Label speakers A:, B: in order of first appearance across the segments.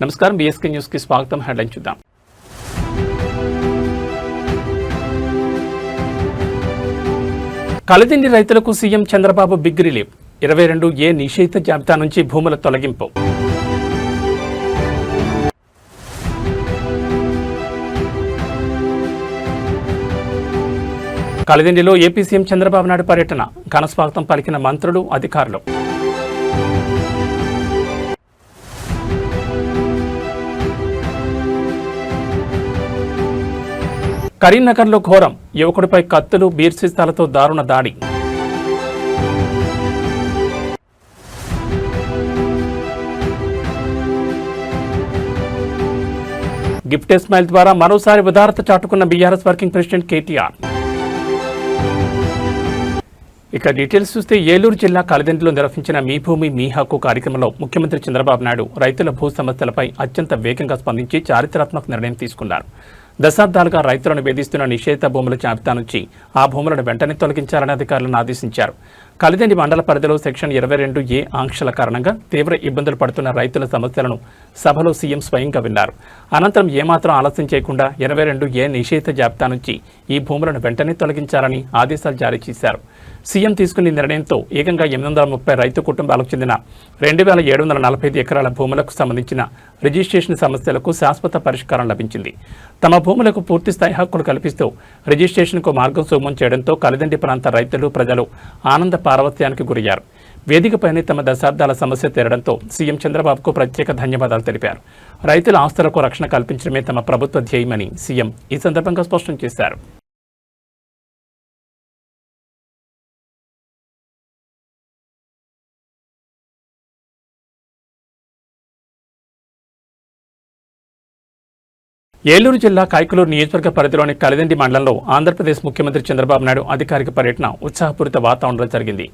A: నమస్కారం BSK news కి స్వాగతం. హెడ్లైన్ చూద్దాం. కలిదిండి రైతులకు CM Chandrababu big relief. 22A నిషేధిత జాబితా నుంచి భూముల తొలగింపు. కలిదిండిలో ఏపీ సీఎం చంద్రబాబు నాయుడు పర్యటన. ఘన స్వాగతం పలికిన మంత్రులు, అధికారులు. కరీంనగర్లో ఘోరం. యువకుడిపై కత్తులు, బీర్ సీసాలతో దారుణ దాడి. గిఫ్ట్ స్మైల్ ద్వారా మరోసారి ఉదారత చాటుకున్న బీఆర్ఎస్ వర్కింగ్ ప్రెసిడెంట్ కేటీఆర్. ఇక డీటెయిల్స్ చూస్తే ఏలూరు జిల్లా కలిదిండిలో నిర్వహించిన మీ భూమి మీ హక్కు కార్యక్రమంలో ముఖ్యమంత్రి చంద్రబాబు నాయుడు రైతుల భూ సమస్యలపై అత్యంత వేగంగా స్పందించి చారిత్రాత్మక నిర్ణయం తీసుకున్నారు. దశాబ్దాలుగా రైతులను వేధిస్తున్న నిషేధిత భూముల జాబితా నుంచి ఆ భూములను వెంటనే తొలగించాలని అధికారులను ఆదేశించారు. కలిదిండి మండల పరిధిలో సెక్షన్ 22A ఆంక్షల కారణంగా తీవ్ర ఇబ్బందులు పడుతున్న రైతుల సమస్యలను సభలో సీఎం స్వయంగా విన్నారు. అనంతరం ఏమాత్రం ఆలస్యం చేయకుండా 22A నిషేధిత జాబితా నుంచి ఈ భూములను వెంటనే తొలగించాలని ఆదేశాలు జారీ చేశారు. సీఎం తీసుకున్న నిర్ణయంతో ఏకంగా 830 రైతు కుటుంబాలకు చెందిన 2745 ఎకరాల భూములకు సంబంధించిన రిజిస్ట్రేషన్ సమస్యలకు శాశ్వత పరిష్కారం లభించింది. తమ భూములకు పూర్తిస్థాయి హక్కులు కల్పిస్తూ రిజిస్ట్రేషన్కు మార్గం సుగమం చేయడంతో కలిదిండి ప్రాంత రైతులు, ప్రజలు ఆనంద పారవత్యానికి గురయ్యారు. వేదికపైనే తమ దశాబ్దాల సమస్య తీరడంతో సీఎం చంద్రబాబుకు ప్రత్యేక ధన్యవాదాలు తెలిపారు. రైతుల ఆస్తులకు రక్షణ కల్పించడమే తమ ప్రభుత్వ ధ్యేయమని సీఎం ఈ సందర్భంగా స్పష్టం చేశారు. ఏలూరు జిల్లా కైకలూరు నియోజకవర్గ పరిధిలోని కలిదిండి మండలంలో ఆంధ్రప్రదేశ్ ముఖ్యమంత్రి చంద్రబాబు నాయుడు అధికారిక పర్యటన ఉత్సాహపూరిత వాతావరణంలో జరిగింది.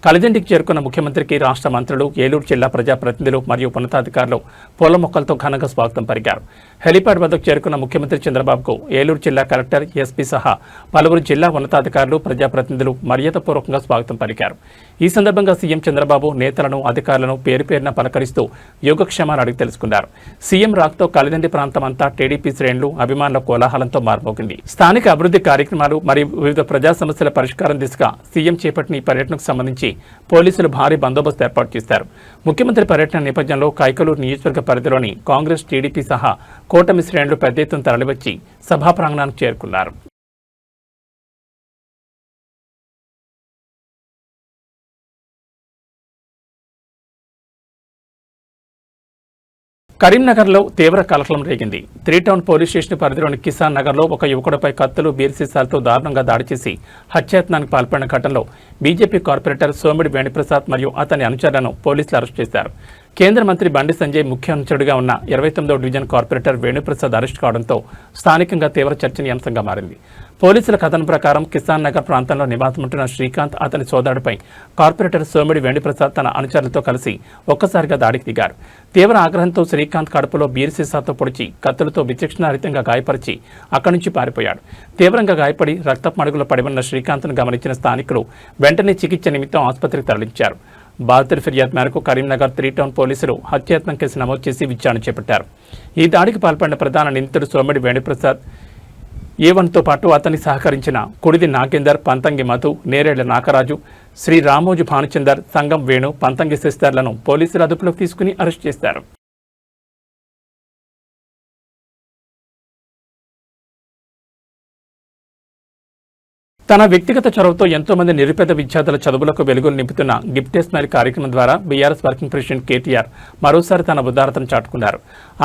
A: కలిదిండికి చేరుకున్న ముఖ్యమంత్రికి రాష్ట్ర మంత్రులు, ఏలూరు జిల్లా ప్రజాప్రతినిధులు మరియు ఉన్నతాధికారులు పూల మొక్కలతో ఘనంగా స్వాగతం పలికారు. హెలిప్యాడ్ వద్దకు చేరుకున్న ముఖ్యమంత్రి చంద్రబాబుకు ఏలూరు జిల్లా కలెక్టర్, ఎస్పీ సహా పలువురు జిల్లా ఉన్నతాధికారులు, ప్రజాప్రతినిధులు మర్యాదపూర్వకంగా స్వాగతం పలికారు. ఈ సందర్భంగా సీఎం చంద్రబాబు నేతలను, అధికారులను పేరు పేరున పలకరిస్తూ యోగక్షేమాలు అడిగి తెలుసుకున్నారు. సీఎం రాకతో కలిదిండి ప్రాంతం అంతా టీడీపీ శ్రేణులు, అభిమానుల కోలాహలంతో మారుమోగింది. స్థానిక అభివృద్ధి కార్యక్రమాలు మరియు వివిధ ప్రజా సమస్యల పరిష్కారం దిశగా సీఎం చేపట్టిన ఈ పర్యటనకు సంబంధించి పోలీసులు భారీ బందోబస్తు ఏర్పాటు చేశారు. ముఖ్యమంత్రి పర్యటన నేపథ్యంలో కైకలూరు నియోజకవర్గ పరిధిలోని కాంగ్రెస్, టీడీపీ సహా కూటమి శ్రేణులు పెద్ద ఎత్తున తరలివచ్చి సభా ప్రాంగణానికి చేరుకున్నారు. కరీంనగర్లో తీవ్ర కలకలం రేగింది. 3 టౌన్ పోలీస్ స్టేషన్ పరిధిలోని కిసాన్ నగర్లో ఒక యువకుడిపై కత్తులు, బీర్ సీసాలతో దారుణంగా దాడి చేసి హత్యాయత్నానికి పాల్పడిన ఘటనలో బీజేపీ కార్పొరేటర్ సోమిడి వేణుప్రసాద్ మరియు అతని అనుచరులను పోలీసులు అరెస్ట్ చేశారు. కేంద్ర మంత్రి బండి సంజయ్ ముఖ్య అనుచరుడిగా ఉన్న 29వ డివిజన్ కార్పొరేటర్ వేణుప్రసాద్ అరెస్ట్ కావడంతో స్థానికంగా తీవ్ర చర్చనీయాంశంగా మారింది. పోలీసుల కథనం ప్రకారం కిసాన్ నగర్ ప్రాంతంలో నివాసముంటున్న శ్రీకాంత్, అతని సోదరుడిపై కార్పొరేటర్ సోమిడి వేణుప్రసాద్ తన అనుచరులతో కలిసి ఒక్కసారిగా దాడికి దిగారు. తీవ్ర ఆగ్రహంతో శ్రీకాంత్ కడుపులో బీర్ సీసాతో పొడిచి కత్తులతో విచక్షణారహితంగా గాయపరిచి అక్కడి నుంచి పారిపోయాడు. తీవ్రంగా గాయపడి రక్తపు మడుగులో పడి ఉన్న శ్రీకాంత్ను గమనించిన స్థానికులు వెంటనే చికిత్స నిమిత్తం ఆసుపత్రికి తరలించారు. బాధితుడి ఫిర్యాదు మేరకు కరీంనగర్ 3 టౌన్ పోలీసులు హత్యాయత్నం కేసు నమోదు చేసి విచారణ చేపట్టారు. ఈ దాడికి పాల్పడిన ప్రధాన నిందితుడు సోమిడి వేణుప్రసాద్, ఏవన్తో పాటు అతన్ని సహకరించిన కుడిది నాగేందర్, పంతంగి మధు, నేరేళ్ల నాగరాజు, శ్రీ రామోజు భానుచందర్, సంగం వేణు, పంతంగి సిస్టర్లను పోలీసులు అదుపులోకి తీసుకుని అరెస్ట్ చేశారు. తన వ్యక్తిగత చొరవతో ఎంతో మంది నిరుపేద విద్యార్థుల చదువులకు వెలుగులు నింపుతున్న గిఫ్ట్ స్మైల్ కార్యక్రమం ద్వారా బీఆర్ఎస్ వర్కింగ్ ప్రెసిడెంట్ కేటీఆర్ మరోసారి తన ఉదారతను చాటుకున్నారు.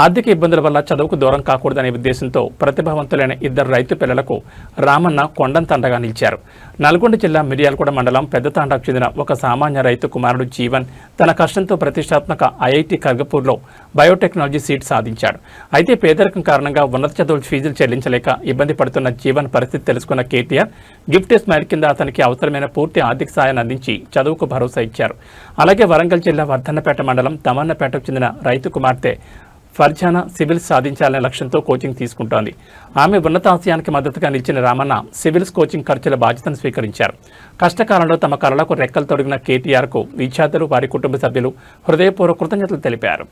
A: ఆర్థిక ఇబ్బందుల వల్ల చదువుకు దూరం కాకూడదనే ఉద్దేశంతో ప్రతిభావంతులైన 2 రైతు పిల్లలకు రామన్న కొండంత అండగా నిలిచారు. నల్గొండ జిల్లా మిర్యాలగూడ మండలం పెద్దతాండాకు చెందిన ఒక సామాన్య రైతు కుమారుడు జీవన్ తన కష్టంతో ప్రతిష్టాత్మక ఐఐటి ఖర్గపూర్లో బయోటెక్నాలజీ సీట్ సాధించాడు. అయితే పేదరికం కారణంగా ఉన్నత చదువుల ఫీజులు చెల్లించలేక ఇబ్బంది పడుతున్న జీవన్ పరిస్థితి తెలుసుకున్న కేటీఆర్ గిఫ్ట్ స్మైల్ కింద అతనికి అవసరమైన పూర్తి ఆర్థిక సాయాన్ని అందించి చదువుకు భరోసా ఇచ్చారు. అలాగే వరంగల్ జిల్లా వర్ధన్నపేట మండలం తమన్నపేటకు చెందిన రైతు కుమార్తె ఫర్జానా సివిల్స్ సాధించాలనే లక్ష్యంతో కోచింగ్ తీసుకుంటోంది. ఆమె ఉన్నతాశయానికి మద్దతుగా నిలిచిన రామన్న సివిల్స్ కోచింగ్ ఖర్చుల బాధ్యతను స్వీకరించారు. కష్టకాలంలో తమ కళలకు రెక్కలు తొడిగిన కేటీఆర్కు విద్యార్థులు, వారి కుటుంబ సభ్యులు హృదయపూర్వక కృతజ్ఞతలు తెలిపారు.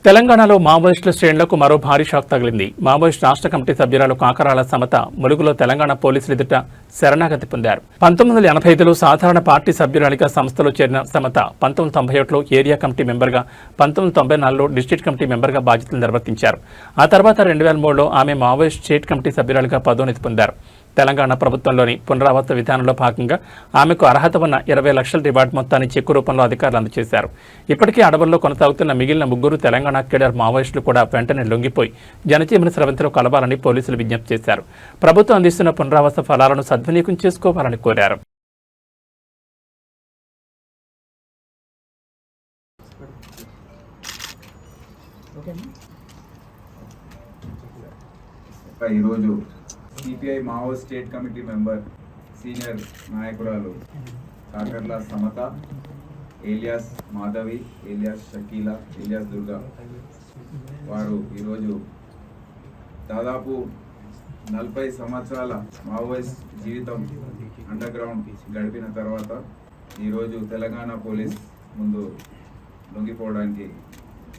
A: తెలంగాణలో మావోయిస్టుల శ్రేణులకు మరో భారీ షాక్ తగిలింది. మావోయిస్ట్ రాష్ట్ర కమిటీ సభ్యురాలు కాకరాల సమత ములుగులో తెలంగాణ పోలీసులు ఎదుట శరణాగతి పొందారు. 1985లో సాధారణ పార్టీ సభ్యురాలిగా సంస్థలో చేరిన సమత 1991లో ఏరియా కమిటీ మెంబర్గా, 1994లో డిస్ట్రిక్ట్ కమిటీ మెంబర్గా బాధ్యతలు నిర్వర్తించారు. ఆ తర్వాత 2003లో ఆమె మావోయిస్ట్ స్టేట్ కమిటీ సభ్యురాలిగా పదోన్నతి పొందారు. తెలంగాణ ప్రభుత్వంలోని పునరావాస విధానంలో భాగంగా ఆమెకు అర్హత ఉన్న 20 లక్షల రివార్డు మొత్తాన్ని చెక్కు రూపంలో అధికారులు అందజేశారు. ఇప్పటికీ అడవుల్లో కొనసాగుతున్న మిగిలిన 3 తెలంగాణ కేడర్ మావోయిస్టులు కూడా వెంటనే లొంగిపోయి జనజీవన స్రవంతిలో కలవాలని పోలీసులు విజ్ఞప్తి చేశారు. ప్రభుత్వం అందిస్తున్న పునరావాస ఫలాలను సద్వినియోగం చేసుకోవాలని కోరారు.
B: ఈరోజు CPI Mao state committee member senior నాయకురాలు Kakarla Samatha, alias Madhavi, alias Shakeela, alias Durga వారు ఈరోజు దాదాపు 40 సంవత్సరాల మావోయిస్ట్ జీవితం అండర్ గ్రౌండ్ గడిపిన తర్వాత ఈరోజు తెలంగాణ పోలీస్ ముందు లొంగిపోవడానికి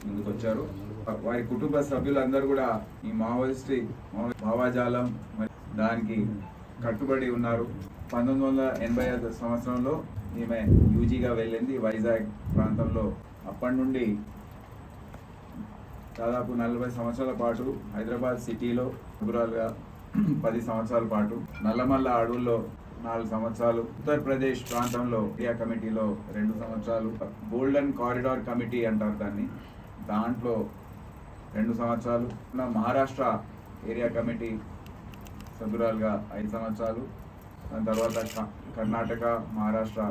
B: ముందుకొచ్చారు. వారి కుటుంబ సభ్యులందరూ కూడా ఈ భావజాలం దానికి కట్టుబడి ఉన్నారు. 1985 సంవత్సరంలో ఈమె యూజీగా వెళ్ళింది వైజాగ్ ప్రాంతంలో. అప్పటి నుండి దాదాపు 40 సంవత్సరాల పాటు హైదరాబాద్ సిటీలో గురాలుగా 10 సంవత్సరాల పాటు, నల్లమల్ల అడవుల్లో 4 సంవత్సరాలు, ఉత్తరప్రదేశ్ ప్రాంతంలో ఏరియా కమిటీలో 2 సంవత్సరాలు, గోల్డెన్ కారిడార్ కమిటీ అంటారు దాన్ని, దాంట్లో 2 సంవత్సరాలు, మహారాష్ట్ర ఏరియా కమిటీ సభ్యురాలుగా 5 సంవత్సరాలు, దాని తర్వాత కర్ణాటక మహారాష్ట్ర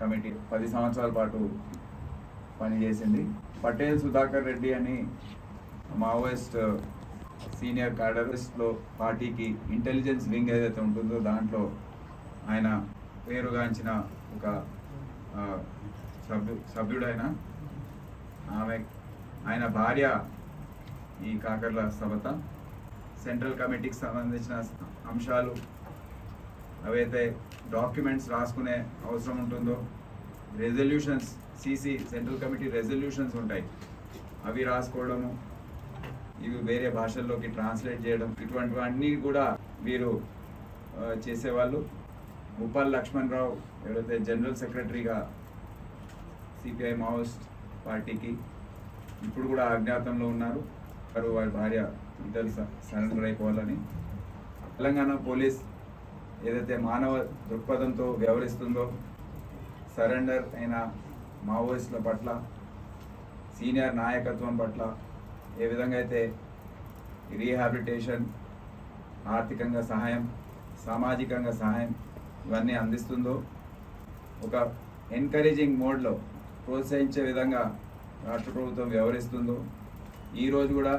B: కమిటీ 10 సంవత్సరాల పాటు పనిచేసింది. పటేల్ సుధాకర్ రెడ్డి అని మావోయిస్ట్ సీనియర్ క్యాడర్స్లో పార్టీకి ఇంటెలిజెన్స్ వింగ్ ఏదైతే ఉంటుందో దాంట్లో ఆయన పేరుగాంచిన ఒక సభ్యుడైన ఆయన భార్య ఈ కాకర్ల సమత. సెంట్రల్ కమిటీకి సంబంధించిన అంశాలు అవైతే డాక్యుమెంట్స్ రాసుకునే అవసరం ఉంటుందో, resolutions, CC central committee resolutions ఉంటాయి, అవి రాసుకోవడము, ఇవి వేరే భాషల్లోకి ట్రాన్స్లేట్ చేయడం, ఇటువంటివన్నీ కూడా వీరు చేసేవాళ్ళు. ఉప్పల్ లక్ష్మణ్ రావు ఎవరైతే జనరల్ సెక్రటరీగా సిపిఐ మావోయిస్ట్ పార్టీకి ఇప్పుడు కూడా అజ్ఞాతంలో ఉన్నారు. వారి భార్య ఇద్దరు సరెండర్ అయిపోవాలని తెలంగాణ పోలీస్ ఏదైతే మానవ దృక్పథంతో వ్యవహరిస్తుందో, సరెండర్ అయిన మావోయిస్టుల పట్ల, సీనియర్ నాయకత్వం పట్ల ఏ విధంగా అయితే రీహాబిలిటేషన్, ఆర్థికంగా సహాయం, సామాజికంగా సహాయం ఇవన్నీ అందిస్తుందో, ఒక ఎన్కరేజింగ్ మోడ్లో ప్రోత్సహించే విధంగా రాష్ట్ర ప్రభుత్వం వ్యవహరిస్తుందో, ఈరోజు కూడా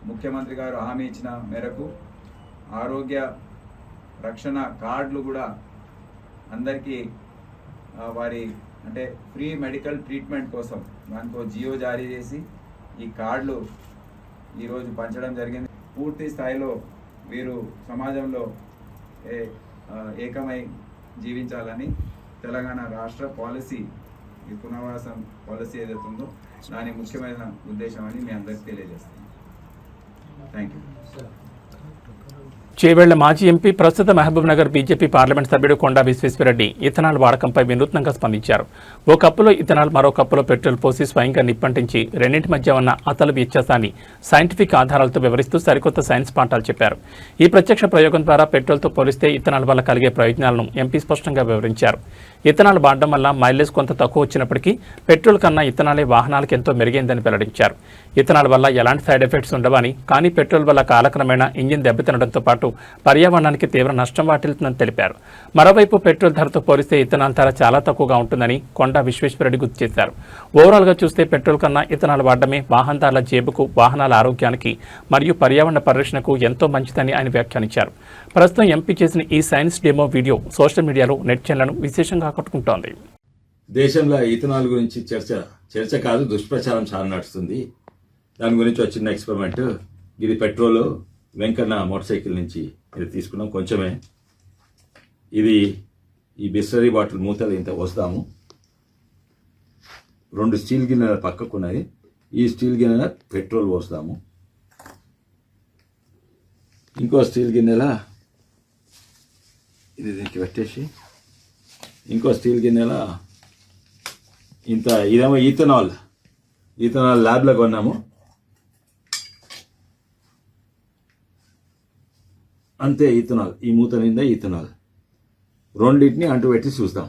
B: ముఖ్యమంత్రి గారు హామీ ఇచ్చిన మేరకు ఆరోగ్య రక్షణ కార్డులు కూడా అందరికీ వారి అంటే ఫ్రీ మెడికల్ ట్రీట్మెంట్ కోసం దానికో జియో జారీ చేసి ఈ కార్డులు ఈరోజు పంచడం జరిగింది. పూర్తి స్థాయిలో వీరు సమాజంలో ఏకమై జీవించాలని తెలంగాణ రాష్ట్ర పాలసీ, ఈ పునర్వాసం పాలసీ ఏదైతే ఉందో దాని ముఖ్యమైన ఉద్దేశం అని మీ అందరికీ తెలియజేస్తాను. Thank you.
A: చేవెళ్ల మాజీ ఎంపీ, ప్రస్తుత మహబూబ్ నగర్ బీజేపీ పార్లమెంట్ సభ్యుడు కొండా విశ్వేశ్వరరెడ్డి ఇథనాల్ వాడకంపై వినూత్నంగా స్పందించారు. ఓ కప్పులో ఇథనాల్, మరో కప్పులో పెట్రోల్ పోసి స్వయంగా నిప్పంటించి రెండింటి మధ్య ఉన్న అతలు వ్యత్యాసాన్ని సైంటిఫిక్ ఆధారాలతో వివరిస్తూ సరికొత్త సైన్స్ పాఠాలు చెప్పారు. ఈ ప్రత్యక్ష ప్రయోగం ద్వారా పెట్రోల్తో పోలిస్తే ఇథనాల్ వల్ల కలిగే ప్రయోజనాలను ఎంపీ స్పష్టంగా వివరించారు. ఇథనాల్ వాడడం వల్ల మైలేజ్ కొంత తక్కువ వచ్చినప్పటికీ పెట్రోల్ కన్నా ఇథనాలే వాహనాలకు ఎంతో మెరుగైందని వెల్లడించారు. ఇథనాల్ వల్ల ఎలాంటి సైడ్ ఎఫెక్ట్స్ ఉండవని, కానీ పెట్రోల్ వల్ల కాలక్రమేణా ఇంజిన్ దెబ్బతినడంతో పాటు పర్యావరణానికి తీవ్ర నష్టం వాటిల్తుందని తెలిపారు. మరోవైపు పెట్రోల్ ధరతో పోలిస్తే ఇథనాల్ ధర చాలా తక్కువగా ఉంటుందని కొండా విశ్వేశ్వరరెడ్డి గుర్తు చేశారు. ఓవరాల్గా చూస్తే పెట్రోల్ కన్నా ఇథనాల్ వాడడమే వాహనదారుల జేబుకు, వాహనాల ఆరోగ్యానికి మరియు పర్యావరణ పరిరక్షణకు ఎంతో మంచిదని ఆయన వ్యాఖ్యానించారు. ప్రస్తుతం ఎంపీ చేసిన ఈ సైన్స్ డెమో వీడియో సోషల్ మీడియాలో నెటిజన్లను విశేషంగా ఆకట్టుకుంటోంది.
C: దేశంలో ఇథనాల్ గురించి చర్చ కాదు, దుష్ప్రచారం చాలా నడుస్తుంది. దాని గురించి ఒక చిన్న ఎక్స్పెరిమెంట్. ఇది పెట్రోల్ వెంకన్న మోటార్ సైకిల్ నుంచి ఇది తీసుకున్నాం కొంచెమే. ఇది ఈ బిస్లరీ బాటిల్ మూతలు ఇంత వస్తాము. 2 స్టీల్ గిన్నెల పక్కకున్నది. ఈ స్టీల్ గిన్నెల పెట్రోల్ పోస్తాము. ఇంకో స్టీల్ గిన్నెల ఇది దీనికి పెట్టేసి ఇంకో స్టీల్ గిన్నెల ఇదేమో ఈథనాల్ ల్యాబ్లో కొన్నాము. అంతే ఈథనాల్, ఈ మూత నిండా ఈథనాల్. రెండింటిని అంటుపెట్టి చూస్తాం.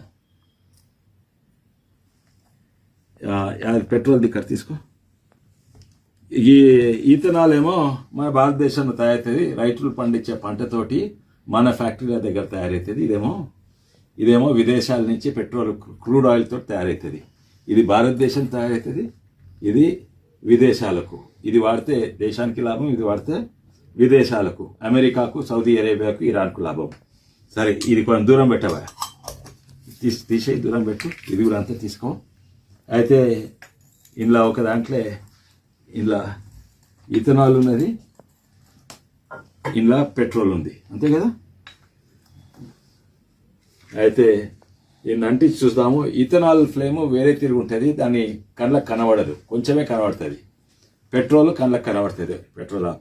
C: పెట్రోల్ దిక్కడ తీసుకో. ఈ ఈథనాల్ ఏమో మన భారతదేశంలో తయారవుతుంది, రైతులు పండించే పంటతోటి మన ఫ్యాక్టరీల దగ్గర తయారవుతుంది. ఇదేమో విదేశాల నుంచి పెట్రోల్ క్రూడ్ ఆయిల్ తోటి తయారవుతుంది. ఇది భారతదేశం తయారవుతుంది, ఇది విదేశాలకు. ఇది వాడితే దేశానికి లాభం, ఇది వాడితే విదేశాలకు, అమెరికాకు, సౌదీ అరేబియాకు, ఇరాన్కు లాభం. సరే, ఇది కొంచెం దూరం పెట్టవా, తీసేయి, దూరం పెట్టు. ఇది కూడా అంతా తీసుకో. అయితే ఇందులో ఒక దాంట్లో ఇందులో ఇథనాల్ ఉన్నది, ఇందులో పెట్రోల్ ఉంది, అంతే కదా. అయితే దీన్ని అంటించి చూస్తాము. ఇథనాల్ ఫ్లేమ్ వేరే తిరిగి ఉంటుంది, దాన్ని కళ్ళకు కనబడదు, కొంచెమే కనబడుతుంది. పెట్రోల్ కళ్ళకు కనబడుతుంది. పెట్రోల్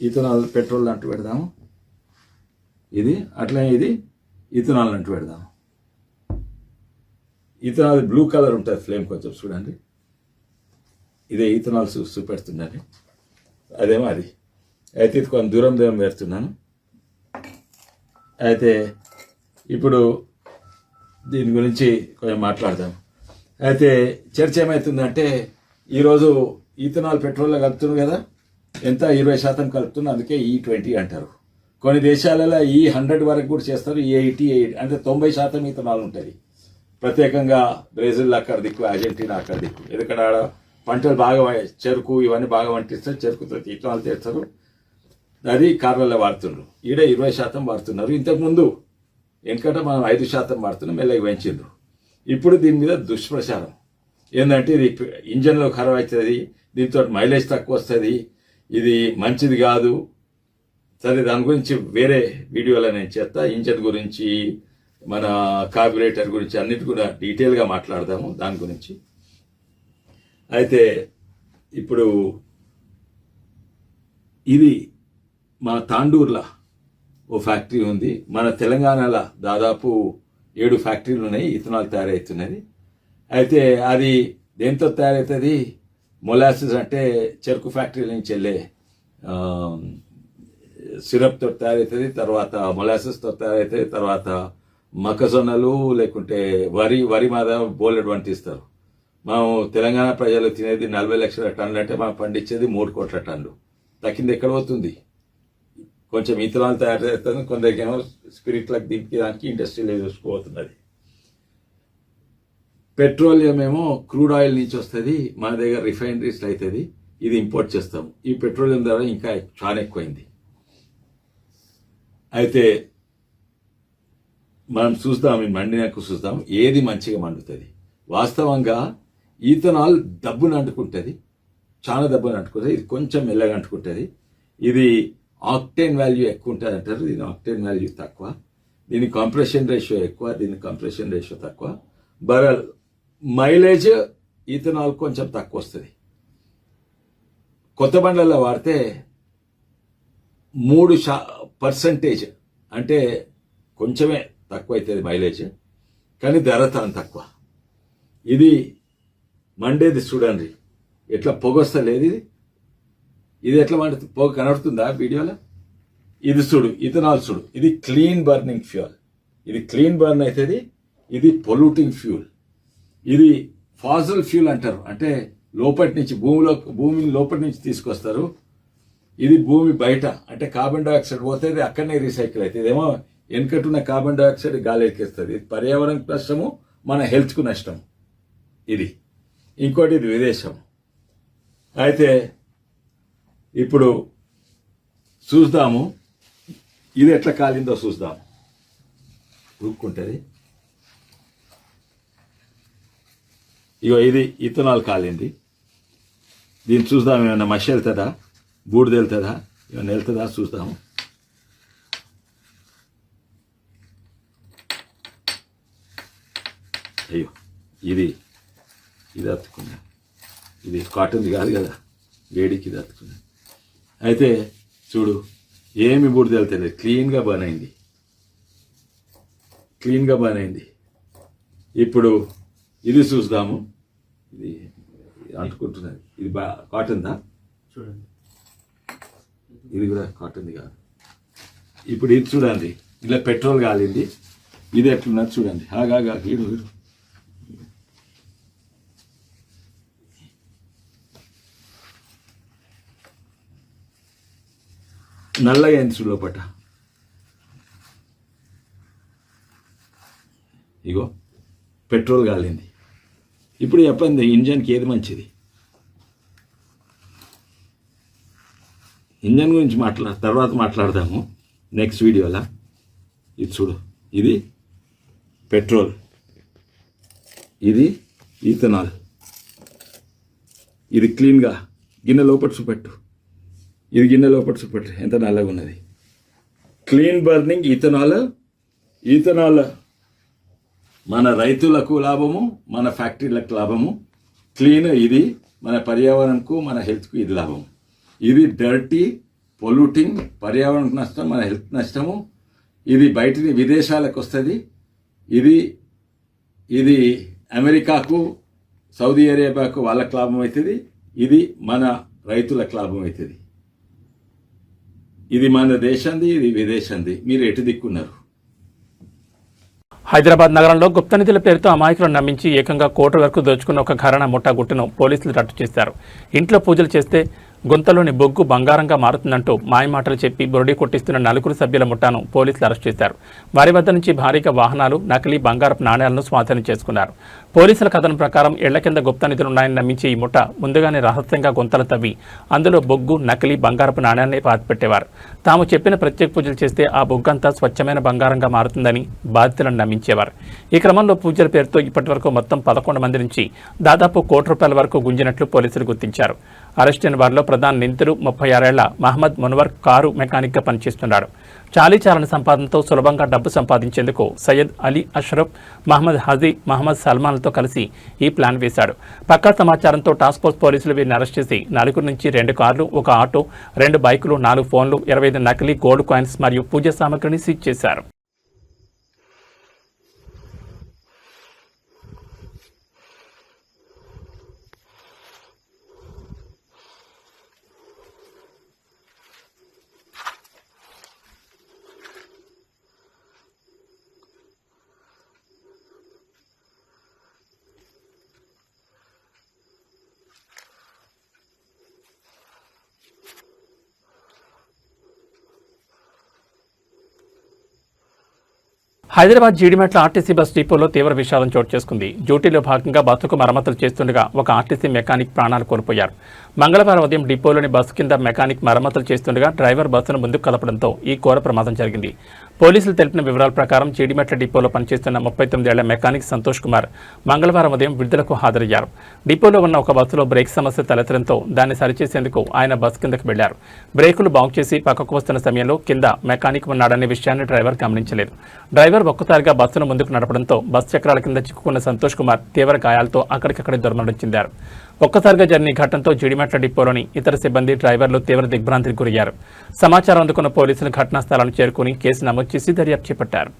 C: ఇథనాల్ పెట్రోల్ అంటూ పెడదాము. ఇది అట్లనే ఇది ఇథనాల్ అంటూ పెడదాము. ఇథనాల్ బ్లూ కలర్ ఉంటుంది ఫ్లేమ్, కొంచెం చూడండి. ఇదే ఈథనాల్ చూపెడుతుందండి, అదేమో అది. అయితే ఇది కొంచెం దూరం పెడుతున్నాను. అయితే ఇప్పుడు దీని గురించి కొంచెం మాట్లాడదాం. అయితే చర్చ ఏమవుతుందంటే, ఈరోజు ఈథనాల్ పెట్రోల్లో కలుపుతున్నాం కదా, ఎంత 20% కలుపుతున్నా, అందుకే E20 అంటారు. కొన్ని దేశాలలో E100 వరకు కూడా చేస్తారు, E80 అంటే 90% ఈథనాల్ ఉంటుంది. ప్రత్యేకంగా బ్రెజిల్ అక్కడ దిక్కు, అర్జెంటీనా అక్కడ దిక్కు. ఎందుకంటే ఆడ పంటలు బాగా, చెరుకు ఇవన్నీ బాగా వంటిస్తారు, చెరుకుతో ఈథనాల్ చేస్తారు. అది కార్లలో వాడుతున్నారు. ఈడ 20% వాడుతున్నారు. ఇంతకుముందు ఎందుకంటే మనం 5% వాడుతున్నాం, మెల్లగా పెంచిండ్రు. ఇప్పుడు దీని మీద దుష్ప్రచారం ఏంటంటే, ఇది ఇంజన్లో ఖరాబ్ అవుతుంది, దీంతో మైలేజ్ తక్కువ వస్తుంది, ఇది మంచిది కాదు. సరే, దాని గురించి వేరే వీడియోలో నేను చేస్తా. ఇంజన్ గురించి, మన కార్బొరేటర్ గురించి అన్నిటి కూడా డీటెయిల్గా మాట్లాడదాము దాని గురించి. అయితే ఇప్పుడు ఇది మా తాండూర్లో ఓ ఫ్యాక్టరీ ఉంది. మన తెలంగాణలో దాదాపు 7 ఫ్యాక్టరీలు ఉన్నాయి, ఇథనాల్ తయారవుతున్నది. అయితే అది దేంతో తయారవుతుంది? మొలాసిస్ అంటే చెరుకు ఫ్యాక్టరీల నుంచి వెళ్ళే సిరప్తో తయారవుతుంది, తర్వాత మొలాసిస్తో తయారవుతుంది, తర్వాత మొక్కజొన్నలు లేకుంటే వరి మీద బోలెడు వంటిస్తారు. మనం తెలంగాణ ప్రజలు తినేది 40 లక్షల టన్నులు అంటే మనం పండించేది 3 కోట్ల టన్నులు. తక్కింది ఎక్కడ పోతుంది? కొంచెం ఇథనాల్ తయారు చేస్తుంది, కొందరికేమో స్పిరిట్లకు దింపడానికి ఇండస్ట్రీలో చూసుకోబోతున్నది. పెట్రోలియం ఏమో క్రూడ్ ఆయిల్ నుంచి వస్తుంది, మన దగ్గర రిఫైనరీస్ అవుతుంది, ఇది ఇంపోర్ట్ చేస్తాము. ఈ పెట్రోలియం ధర ఇంకా చాలా ఎక్కువైంది. అయితే మనం చూస్తాం, ఈ మండినాక చూస్తాం ఏది మంచిగా మండుతుంది. వాస్తవంగా ఈథనాల్ దబ్బును అంటుకుంటుంది, చాలా దబ్బును అంటుకుంటుంది. ఇది కొంచెం మెల్లగా అంటుకుంటుంది. ఇది ఆక్టేన్ వాల్యూ ఎక్కువ ఉంటుంది అంటారు, దీని ఆక్టేన్ వాల్యూ తక్కువ. దీని కంప్రెషన్ రేషియో ఎక్కువ, దీని కంప్రెషన్ రేషియో తక్కువ. మైలేజ్ ఈథనాల్ కొంచెం తక్కువ వస్తుంది. కొత్త బండ్లలో వాడితే 3% అంటే కొంచెమే తక్కువ అవుతుంది మైలేజ్, కానీ ధర తన తక్కువ. ఇది మండేది చూడండి, ఎట్లా పొగ వస్తలేదు. ఇది ఎట్లా మండుతుంది? పొగ కనబడుతుందా వీడియోలో? ఇది చూడు, ఇథనాల్ చూడు, ఇది క్లీన్ బర్నింగ్ ఫ్యూయల్. ఇది క్లీన్ బర్న్ అవుతుంది, ఇది పొల్యూటింగ్ ఫ్యూల్. ఇది ఫాసిల్ ఫ్యూల్ అంటారు, అంటే లోపటి నుంచి భూమిని లోపటి నుంచి తీసుకొస్తారు. ఇది భూమి బయట, అంటే కార్బన్ డైఆక్సైడ్ పోతుంది, అక్కడనే రీసైకిల్ అవుతుంది. ఇదేమో వెనుకట్టున్న కార్బన్ డైఆక్సైడ్ గాలి ఎక్కిస్తుంది. ఇది పర్యావరణకు నష్టము, మన హెల్త్కు నష్టం. ఇది ఇంకోటి, ఇది విదేశం. అయితే ఇప్పుడు చూద్దాము ఇది ఎట్లా కాలిందో చూద్దాం. ఉరుక్కుంటుంది. ఇగో ఇది ఇథనాల్ కాలింది. దీన్ని చూద్దాం, ఏమన్నా మషి వెళ్తుందా, బూడిద వెళ్తుందా, ఏమన్నా వెళ్తుందా చూద్దాము. అయ్యో, ఇది అతుకుందా. ఇది కాటన్ది కాదు కదా, వేడికి తట్టుకుని. అయితే చూడు, ఏమి బూడిద వెళ్తలేదు, క్లీన్గా బర్న్ అయింది. ఇప్పుడు ఇది చూద్దాము. ఇది అంటుకుంటున్నది, ఇది కాటన్దా చూడండి, ఇది కూడా కాటన్ది కాదు. ఇప్పుడు ఇది చూడండి, ఇలా పెట్రోల్ కాలింది, ఇది ఎట్లున్నది చూడండి. ఆగా హీడు నల్లగా అయింది చూడు లోపట. ఇగో పెట్రోల్ కాలింది. ఇప్పుడు చెప్పండి, ఇంజన్కి ఏది మంచిది? ఇంజన్ గురించి తర్వాత మాట్లాడదాము నెక్స్ట్ వీడియోలో. ఇది చూడు, ఇది పెట్రోల్, ఇది ఈథనాల్. ఇది క్లీన్గా గిన్నె లోపల చూపెట్టు, ఇది గిన్నె లోపల చూపెట్టు, ఎంత నల్లగా ఉన్నది. క్లీన్ బర్నింగ్ ఈథనాల్ మన రైతులకు లాభము, మన ఫ్యాక్టరీలకు లాభము. క్లీన్ ఇది మన పర్యావరణకు, మన హెల్త్కు ఇది లాభము. ఇది డర్టీ, పొల్యూటింగ్, పర్యావరణకు నష్టం, మన హెల్త్ నష్టము. ఇది బయట విదేశాలకు వస్తుంది. ఇది అమెరికాకు, సౌదీ అరేబియాకు వాళ్ళకు లాభం అవుతుంది. ఇది మన రైతులకు లాభం అవుతుంది. ఇది మన దేశంది, ఇది విదేశంది. మీరు ఎటు దిక్కున్నారు?
A: హైదరాబాద్ నగరంలో గుప్త నిధుల పేరుతో అమాయకులను నమ్మించి ఏకంగా కోట్ల వరకు దోచుకున్న ఒక ఘరానా ముఠా గుట్టును పోలీసులు రట్టు చేశారు. ఇంట్లో పూజలు చేస్తే గుంతలోని బొగ్గు బంగారంగా మారుతుందంటూ మాయమాటలు చెప్పి బురడి కొట్టిస్తున్న 4 సభ్యుల ముఠాను పోలీసులు అరెస్ట్ చేశారు. వారి వద్ద నుంచి భారీగా వాహనాలు, నకిలీ బంగారపు నాణ్యాలను స్వాధీనం చేసుకున్నారు. పోలీసుల కథనం ప్రకారం ఇళ్ల కింద గుప్త నిధులున్నాయని నమ్మించి ఈ ముఠా ముందుగానే రహస్యంగా గుంతలు తవ్వి అందులో బొగ్గు, నకిలీ బంగారపు నాణ్యాన్ని పాతిపెట్టేవారు. తాము చెప్పిన ప్రత్యేక పూజలు చేస్తే ఆ బొగ్గంతా స్వచ్ఛమైన బంగారంగా మారుతుందని బాధితులను నమ్మించేవారు. ఈ క్రమంలో పూజల పేరుతో ఇప్పటివరకు మొత్తం 11 మంది నుంచి దాదాపు ₹1 కోటి వరకు గుంజినట్లు పోలీసులు గుర్తించారు. అరెస్ట్ అయిన వారిలో ప్రధాన నిందితుడు 36 ఏళ్ల మహమ్మద్ మునవర్ కారు మెకానిక్గా పనిచేస్తున్నాడు. చాలీచాలని సంపాదనతో సులభంగా డబ్బు సంపాదించేందుకు సయ్యద్ అలీ అష్రఫ్, మహమ్మద్ హజీ, మహమ్మద్ సల్మాన్లతో కలిసి ఈ ప్లాన్ వేశాడు. పక్కా సమాచారంతో టాస్క్ ఫోర్స్ పోలీసులు వీరిని అరెస్ట్ చేసి 4 నుంచి 2 కార్లు, 1 ఆటో, 2 బైకులు, 4 ఫోన్లు, 25 నకిలీ గోల్డ్ కాయిన్స్ మరియు పూజ సామగ్రిని సీజ్ చేశారు. హైదరాబాద్ జీడిమెట్ల ఆర్టీసీ బస్ డిపోలో తీవ్ర విషాదం చోటు చేసుకుంది. డ్యూటీలో భాగంగా బస్సుకు మరమ్మతులు చేస్తుండగా ఒక ఆర్టీసీ మెకానిక్ ప్రాణాలు కోల్పోయారు. మంగళవారం ఉదయం డిపోలోని బస్సు కింద మెకానిక్ మరమ్మతులు చేస్తుండగా డ్రైవర్ బస్సును ముందుకు కలపడంతో ఈ ఘోర ప్రమాదం జరిగింది. పోలీసులు తెలిపిన వివరాల ప్రకారం జీడిమెట్ల డిపోలో పనిచేస్తున్న 39 ఏళ్ల మెకానిక్ సంతోష్ కుమార్ మంగళవారం ఉదయం విడుదలకు హాజరయ్యారు. డిపోలో ఉన్న ఒక బస్సులో బ్రేక్ సమస్య తలెత్తడంతో దాన్ని సరిచేసేందుకు ఆయన బస్సు కిందకు వెళ్లారు. బ్రేకులు బాగు చేసి పక్కకు వస్తున్న సమయంలో కింద మెకానిక్ ఉన్నాడనే విషయాన్ని డ్రైవర్ గమనించలేదు. డ్రైవర్ ఒక్కసారిగా బస్సును ముందుకు నడపడంతో బస్సు చక్రాల కింద చిక్కుకున్న సంతోష్ కుమార్ తీవ్ర గాయాలతో అక్కడికక్కడే దుర్మరణం చెందారు. ఒక్కసారిగా జరిగిన ఘటనతో జీడిమెట్ల డిపోలోని ఇతర సిబ్బంది, డ్రైవర్లు తీవ్ర దిగ్భ్రాంతికి గురయ్యారు. సమాచారం అందుకున్న పోలీసులు ఘటనా స్థలాన్ని చేరుకుని కేసు నమోదు చేసి దర్యాప్తు చేపట్టారు.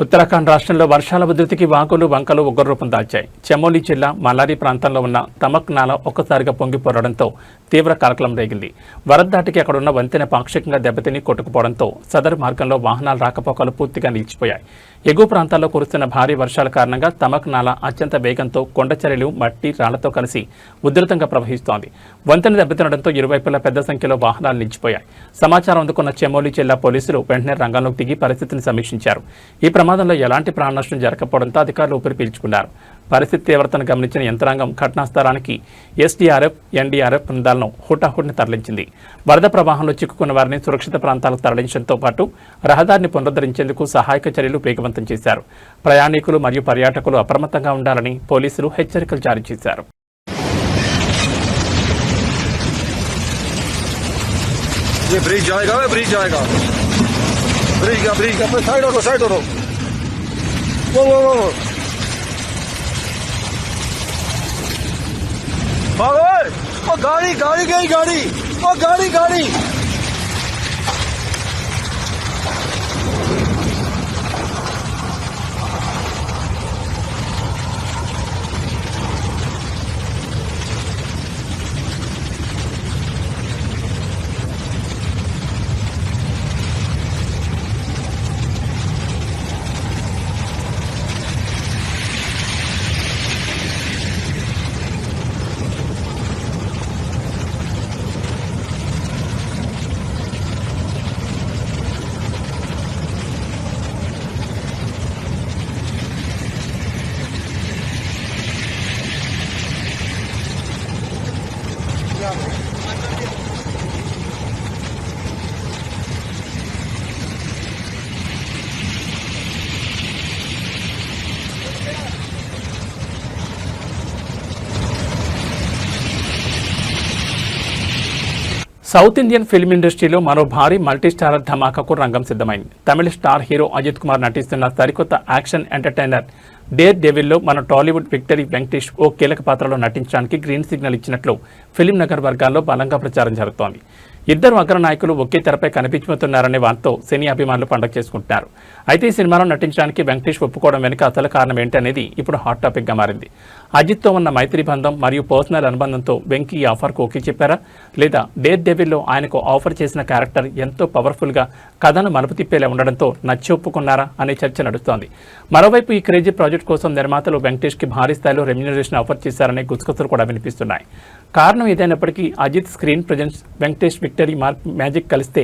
A: ఉత్తరాఖండ్ రాష్ట్రంలో వర్షాల ఉధృతికి వాగులు, వంకలు ఉగ్రరూపం దాల్చాయి. చమోలి జిల్లా మలారీ ప్రాంతంలో ఉన్న తమక్ నాల ఒక్కసారిగా పొంగి పొరడంతో తీవ్ర కలకలం రేగింది. వరద దాటికి అక్కడున్న వంతెన పాక్షికంగా దెబ్బతిని కొట్టుకుపోవడంతో సదరు మార్గంలో వాహనాల రాకపోకలు పూర్తిగా నిలిచిపోయాయి. ఎగువ ప్రాంతాల్లో కురుస్తున్న భారీ వర్షాల కారణంగా తమక్ నాలా అత్యంత వేగంతో కొండచర్యలు మట్టి రాళ్లతో కలిసి ఉధృతంగా ప్రవహిస్తోంది. వంతెన దెబ్బతినడంతో ఇరువైపులా పెద్ద సంఖ్యలో వాహనాలు నిలిచిపోయాయి. సమాచారం అందుకున్న చెమోలి జిల్లా పోలీసులు వెంటనే రంగంలోకి దిగి పరిస్థితిని సమీక్షించారు. ఈ ప్రమాదంలో ఎలాంటి ప్రాణనష్టం జరగకపోవడంతో అధికారులు ఊపిరి పీల్చుకున్నారు. పరిస్థితి తీవ్రతను గమనించిన యంత్రాంగం ఘటనాస్థలానికి ఎస్డీఆర్ఎఫ్, ఎన్డీఆర్ఎఫ్ బృందాలను హుటాహుటిని తరలించింది. వరద ప్రవాహంలో చిక్కుకున్న వారిని సురక్షిత ప్రాంతాలకు తరలించడంతో పాటు రహదారిని పునరుద్ధరించేందుకు సహాయక చర్యలు వేగవంతం చేశారు. ప్రయాణికులు మరియు పర్యాటకులు అప్రమత్తంగా ఉండాలని పోలీసులు హెచ్చరికలు జారీ చేశారు.
D: गाड़ी गाड़ी गई गाड़ी गाड़ी गाड़ी
A: సౌత్ ఇండియన్ ఫిల్మ్ ఇండస్ట్రీలో మరో భారీ మల్టీస్టారర్ ధమాకాకు రంగం సిద్ధమైంది. తమిళ స్టార్ హీరో అజిత్ కుమార్ నటిస్తున్న సరికొత్త యాక్షన్ ఎంటర్టైనర్ డేర్ డెవిల్లో మన టాలీవుడ్ విక్టరీ వెంకటేష్ ఓ కీలక పాత్రలో నటించడానికి గ్రీన్ సిగ్నల్ ఇచ్చినట్లు ఫిలిం నగర్ వర్గాల్లో బలంగా ప్రచారం జరుగుతోంది. ఇద్దరు అగ్రనాయకులు ఒకే తెరపై కనిపించబోతున్నారనే వార్తతో సినీ అభిమానులు పండగ చేసుకుంటున్నారు. అయితే ఈ సినిమాలో నటించడానికి వెంకటేష్ ఒప్పుకోవడం వెనుక అసలు కారణం ఏంటనేది ఇప్పుడు హాట్ టాపిక్గా మారింది. అజిత్తో ఉన్న మైత్రి బంధం మరియు పర్సనల్ అనుబంధంతో వెంకీ ఈ ఆఫర్కు ఓకే చెప్పారా, లేదా డేర్ డెవిల్లో ఆయనకు ఆఫర్ చేసిన క్యారెక్టర్ ఎంతో పవర్ఫుల్గా కథను మలుపు తిప్పేలా ఉండడంతో నచ్చి ఒప్పుకున్నారా అనే చర్చ నడుస్తోంది. మరోవైపు ఈ క్రేజీ ప్రాజెక్ట్ కోసం నిర్మాతలు వెంకటేష్కి భారీ స్థాయిలో రెమ్యూనరేషన్ ఆఫర్ చేశారనే గుసగుసలు కూడా వినిపిస్తున్నాయి. కారణం ఏదైనప్పటికీ Ajith screen presence, Venkatesh victory magic కలిస్తే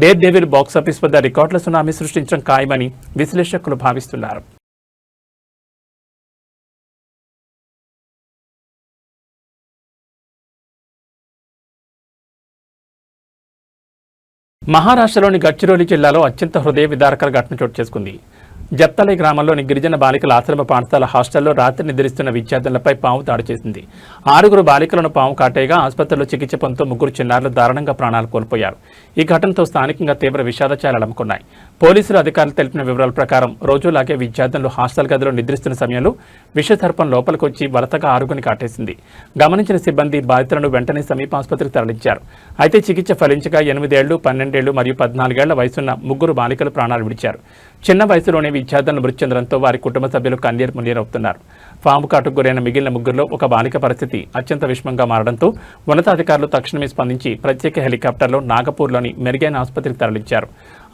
A: డేర్ డెవిల్ బాక్సాఫీస్ వద్ద రికార్డుల సునామీ సృష్టించడం ఖాయమని విశ్లేషకులు భావిస్తున్నారు. మహారాష్ట్రలోని గడ్చిరోలి జిల్లాలో అత్యంత హృదయ విదారకర ఘటన చోటు చేసుకుంది. జప్తలై గ్రామంలోని గిరిజన బాలికల ఆశ్రమ పాఠశాల హాస్టల్లో రాత్రి నిద్రిస్తున్న విద్యార్థులపై పాము దాడి చేసింది. 6 బాలికలను పాము కాటేగా ఆసుపత్రిలో చికిత్స పొందుతూ 3 చిన్నారులు దారుణంగా ప్రాణాలు కోల్పోయారు. ఈ ఘటనతో స్థానికంగా తీవ్ర విషాదచారాలు అలముకున్నాయి. పోలీసులు అధికారులు తెలిపిన వివరాల ప్రకారం రోజులాగే విద్యార్థులు హాస్టల్ గదిలో నిద్రిస్తున్న సమయంలో విషసర్పం లోపలికి వచ్చి వలతగా 6 కాటేసింది. గమనించిన సిబ్బంది బాధితులను వెంటనే సమీప ఆసుపత్రికి తరలించారు. అయితే చికిత్స ఫలించగా 8 ఏళ్లు, 12 ఏళ్లు మరియు 14 ఏళ్ల వయసున్న 3 బాలికలు ప్రాణాలు విడిచారు. చిన్న వయసులోనే విద్యార్థులను మృతి చెందడంతో వారి కుటుంబ సభ్యులు కన్నీరు మున్నీరవుతున్నారు. పాము కాటుకు గురైన మిగిలిన 3లో ఒక బాలిక పరిస్థితి అత్యంత విషమంగా మారడంతో ఉన్నతాధికారులు తక్షణమే స్పందించి ప్రత్యేక హెలికాప్టర్లో నాగపూర్లోని మెరుగైన ఆసుపత్రికి తరలించారు.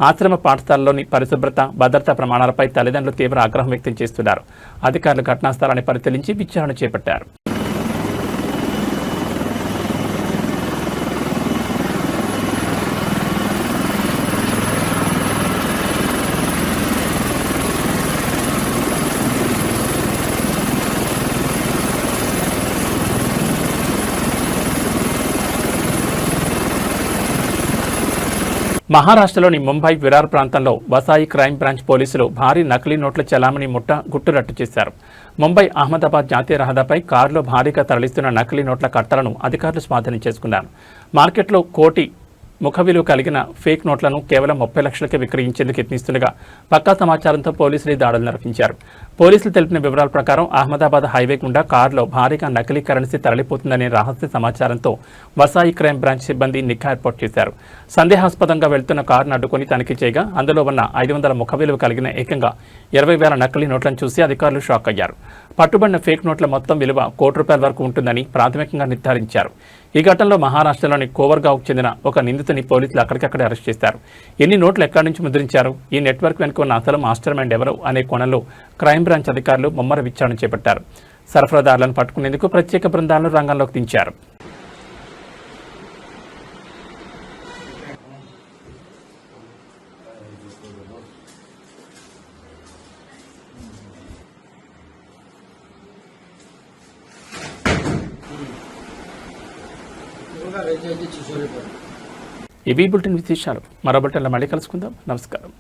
A: ఆశ్రమ పాఠశాలలోని పరిశుభ్రత, భద్రతా ప్రమాణాలపై తల్లిదండ్రులు తీవ్ర ఆగ్రహం వ్యక్తం చేస్తున్నారు. అధికారులు ఘటనా స్థలాన్ని పరిశీలించి విచారణ చేపట్టారు. మహారాష్ట్రలోని ముంబై విరార్ ప్రాంతంలో వసాయి క్రైమ్ బ్రాంచ్ పోలీసులు భారీ నకిలీ నోట్ల చలామణి గుట్టురట్టు చేశారు. ముంబై అహ్మదాబాద్ జాతీయ రహదారిపై కారులో భారీగా తరలిస్తున్న నకిలీ నోట్ల కట్టలను అధికారులు స్వాధీనం చేసుకున్నారు. మార్కెట్లో 1 కోటి ముఖ విలువ కలిగిన ఫేక్ నోట్లను కేవలం 30 లక్షలకే విక్రయించేందుకు యత్నిస్తుండగా పక్కా సమాచారంతో పోలీసులు దాడులు నిర్వహించారు. పోలీసులు తెలిపిన వివరాల ప్రకారం అహ్మదాబాద్ హైవే గుండా కారులో భారీగా నకిలీ కరెన్సీ తరలిపోతుందనే రహస్య సమాచారంతో వసాయి క్రైమ్ బ్రాంచ్ సిబ్బంది నిఘా ఏర్పాటు చేశారు. సందేహాస్పదంగా వెళ్తున్న కారును అడ్డుకుని తనిఖీ చేయగా అందులో ఉన్న 500 ముఖ విలువ కలిగిన ఏకంగా 20,000 నకిలీ నోట్లను చూసి అధికారులు షాక్ అయ్యారు. పట్టుబడిన ఫేక్ నోట్ల మొత్తం విలువ ₹1 కోటి వరకు ఉంటుందని ప్రాథమికంగా నిర్ధారించారు. ఈ ఘటనలో మహారాష్ట్రలోని కోవర్గావ్కు చెందిన ఒక నిందితుని పోలీసులు అక్కడికక్కడే అరెస్ట్ చేశారు. ఎన్ని నోట్లు ఎక్కడి నుంచి ముద్రించారు, ఈ నెట్వర్క్ వెనుక ఉన్న అసలు మాస్టర్ మైండ్ ఎవరు అనే కోణంలో క్రైమ్ బ్రాంచ్ అధికారులు ముమ్మర విచారణ చేపట్టారు. సరఫరాదారులను పట్టుకునేందుకు ప్రత్యేక బృందాలను రంగంలోకి దించారు. ఇవి బులెటిన్ విశేషాలు. మరో బులెటిన్లో మళ్ళీ కలుసుకుందాం. నమస్కారం.